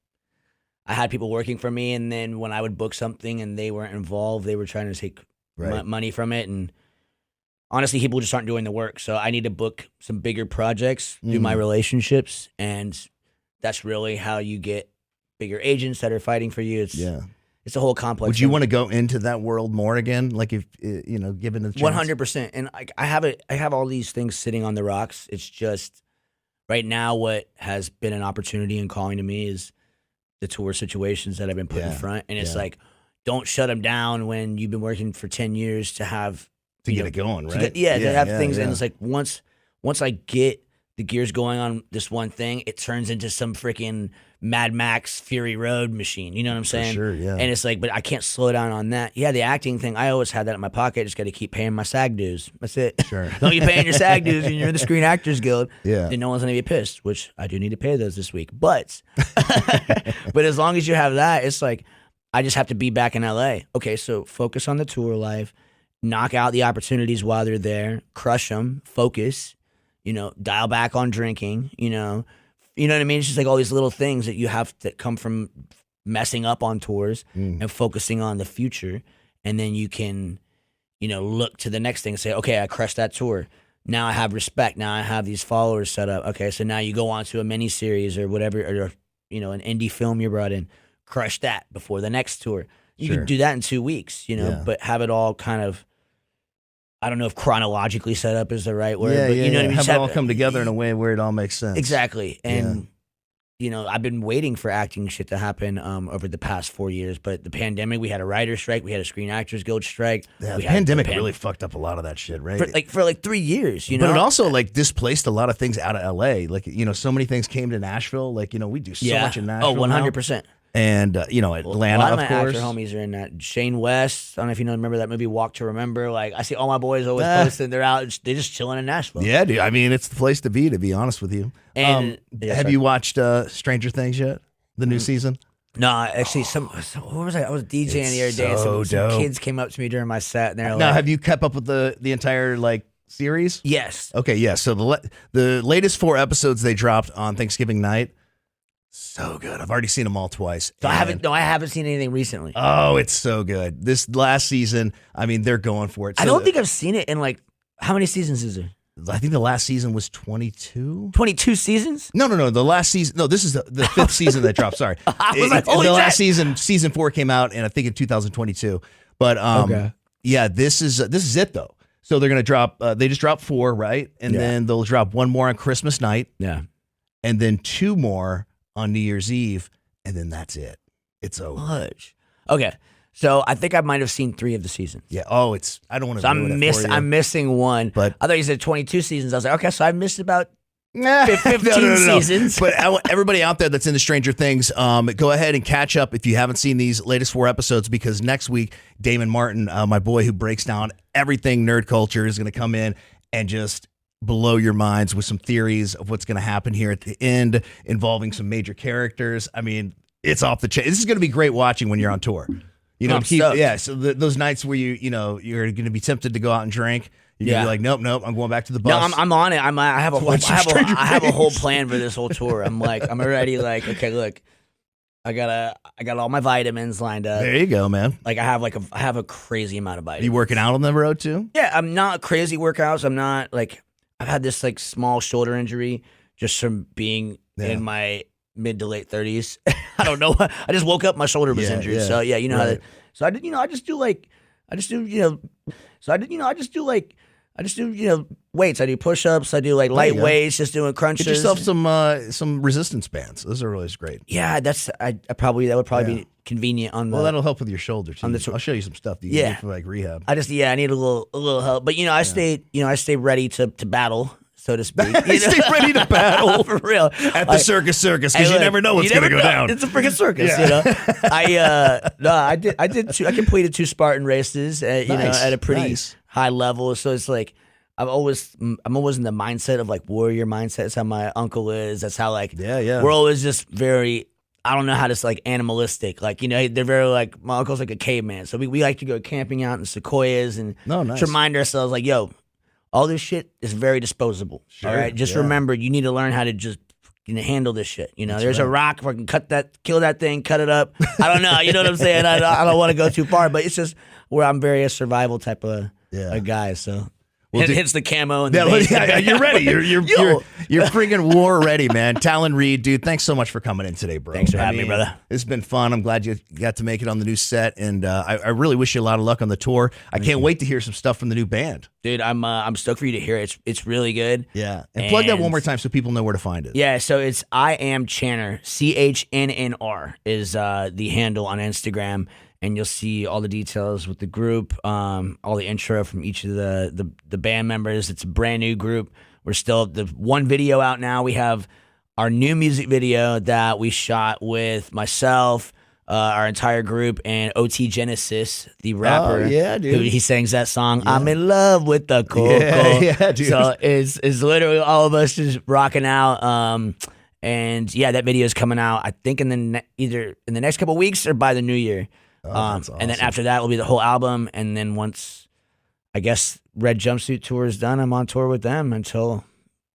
I had people working for me, and then when I would book something and they weren't involved, they were trying to take money from it, and honestly, people just aren't doing the work. So I need to book some bigger projects through my relationships, and that's really how you get bigger agents that are fighting for you. It's a whole complex. Would you want to go into that world more again? Like if given the chance? 100%. And I have all these things sitting on the rocks. It's just right now what has been an opportunity and calling to me is the tour situations that I've been put in front. And it's like, don't shut them down when you've been working for 10 years to have to get it going, right? To have things. And it's like once I get the gears going on this one thing, it turns into some freaking Mad Max Fury Road machine. You know what I'm saying? For sure, yeah. And it's like, but I can't slow down on that. Yeah, the acting thing, I always had that in my pocket. I just got to keep paying my SAG dues. That's it. Sure. Don't you paying your SAG dues and you're in the Screen Actors Guild, then no one's going to be pissed, which I do need to pay those this week. But but as long as you have that, it's like, I just have to be back in LA. Okay, so focus on the tour life, knock out the opportunities while they're there, crush them, focus, dial back on drinking, you know what I mean? It's just like all these little things that you have that come from messing up on tours and focusing on the future. And then you can, look to the next thing and say, okay, I crushed that tour. Now I have respect. Now I have these followers set up. Okay, so now you go on to a mini series or whatever, or an indie film you brought in, crush that before the next tour. You Sure. can do that in 2 weeks, Yeah. but have it all kind of, I don't know if chronologically set up is the right word, but you know what I mean? Have Just it all come together in a way where it all makes sense. Exactly. And, I've been waiting for acting shit to happen over the past 4 years, but the pandemic, we had a writer's strike, we had a Screen Actors Guild strike. Yeah, we the had pandemic really fucked up a lot of that shit, right? for like 3 years, But it also like displaced a lot of things out of LA. Like, so many things came to Nashville. Like, we do so much in Nashville. Oh, 100%. And, Atlanta, A lot of of my course. actor homies are in that. Shane West, I don't know if you remember that movie Walk to Remember. Like, I see all my boys always posting. They're out. They're just chilling in Nashville. Yeah, dude. I mean, it's the place to be honest with you. And have you watched Stranger Things yet? The new season? No, actually, what was I? I was DJing the other day. And so some dope. kids came up to me during my set, and they're Now, like, have you kept up with the entire series? "Yes." Okay, yeah. So the latest 4 episodes they dropped on Thanksgiving night, so good. I've already seen them all twice. So I And- haven't seen anything recently. Oh, it's so good. This last season, I mean, they're going for it. I So don't think I've seen it in how many seasons is there? I think the last season was 22. 22 seasons? No. The last season. No, this is the 5th season that dropped. Sorry, was like, holy the last shit. season 4 came out, and I think in 2022. But Okay. yeah, this is it though. So they're gonna drop. They just dropped 4, right? And then they'll drop 1 more on Christmas night, Yeah. and then 2 more on New Year's Eve, and then that's it. It's over. Much. Okay. So I think I might have seen 3 of the seasons. Yeah. Oh, it's. I don't want to. So ruin it for you. I'm missing one. But- I thought you said 22 seasons. I was like, okay, so I missed about Nah, 15 seasons. But I want everybody out there that's into Stranger Things, go ahead and catch up if you haven't seen these latest 4 episodes, because next week, Damon Martin, my boy who breaks down everything nerd culture, is going to come in and just blow your minds with some theories of what's going to happen here at the end, involving some major characters. I mean, it's off the chain. This is going to be great watching when you're on tour. I'm stoked. So those nights where you're going to be tempted to go out and drink. You're gonna be like, nope, I'm going back to the bus. No, I'm on it. I have a whole, Stranger I have a whole Things. plan for this whole tour. I'm already like, okay, look, I got all my vitamins lined up. There you go, man. Like I have a crazy amount of vitamins. You working out on the road too? Yeah, I'm not crazy workouts. I'm not I've had this small shoulder injury just from being in my mid to late 30s. I don't know. I just woke up, my shoulder was injured. yeah. So yeah, you know how Right. that. So I just do weights. I do push-ups. I do light go. weights, just doing crunches. Get yourself some resistance bands. Those are always great. Yeah, that would probably be convenient on the. Well, that'll help with your shoulder too. On the tour. I'll show you some stuff that you Yeah. can do for rehab. I need a little help, but I stay ready to battle, so to speak. Stay ready to battle for real at the circus because Hey, you look, never know what's you going to never go know. down. It's a freaking circus, I completed 2 Spartan races, Nice, at a pretty nice. high level. So it's I'm always in the mindset of warrior mindset. That's how my uncle is. That's how Yeah. we're always just very. I don't know how to animalistic. They're very my uncle's like a caveman. So we like to go camping out in sequoias and nice. to remind ourselves yo, all this shit is very disposable. Sure, All right, just yeah. remember you need to learn how to just handle this shit. There's a rock. If I can kill that thing, cut it up. I don't know. You know what I'm saying? I don't want to go too far, but it's just where I'm very a survival type of a guy. So. Well, Hits the camo and Yeah, the base. you're ready. You're Yo. you're freaking war ready, man. Talon Reid, dude, thanks so much for coming in today, bro. Thanks for having me, brother. It's been fun. I'm glad you got to make it on the new set, and I really wish you a lot of luck on the tour. I can't wait to hear some stuff from the new band. Dude, I'm stoked for you to hear it. It's really good. Yeah, and plug that And- one more time so people know where to find it. Yeah, so it's I am Channer, CHNNR is the handle on Instagram, and you'll see all the details with the group, all the intro from each of the band members. It's a brand new group. We're still the one video out now. We have our new music video that we shot with myself, our entire group, and OT Genesis, the rapper. yeah, dude. Who he sings that song, I'm in love with the coco. Yeah, dude. So it's literally all of us just rocking out. And yeah, that video is coming out, I think, either in the next couple of weeks or by the new year. That's And then awesome. after that will be the whole album. And then once, I guess, Red Jumpsuit Tour is done, I'm on tour with them until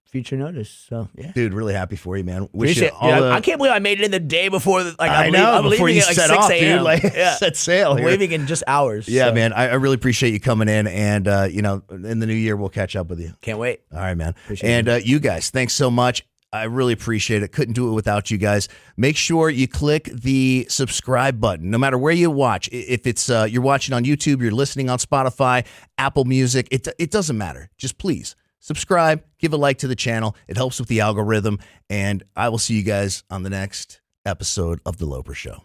future notice. So yeah. Dude, really happy for you, man. Wish you Appreciate it. all the. I can't believe I made it in the day before. I know, I'm before leaving you at set 6 off, a.m. dude. Yeah. Set sail I'm here. leaving in just hours. Yeah, so man. I really appreciate you coming in, and in the new year we'll catch up with you. Can't wait. All right, man. Appreciate And you guys, thanks so much. I really appreciate it. Couldn't do it without you guys. Make sure you click the subscribe button, no matter where you watch. If it's you're watching on YouTube, you're listening on Spotify, Apple Music, it doesn't matter. Just please subscribe, give a like to the channel. It helps with the algorithm, and I will see you guys on the next episode of The Loper Show.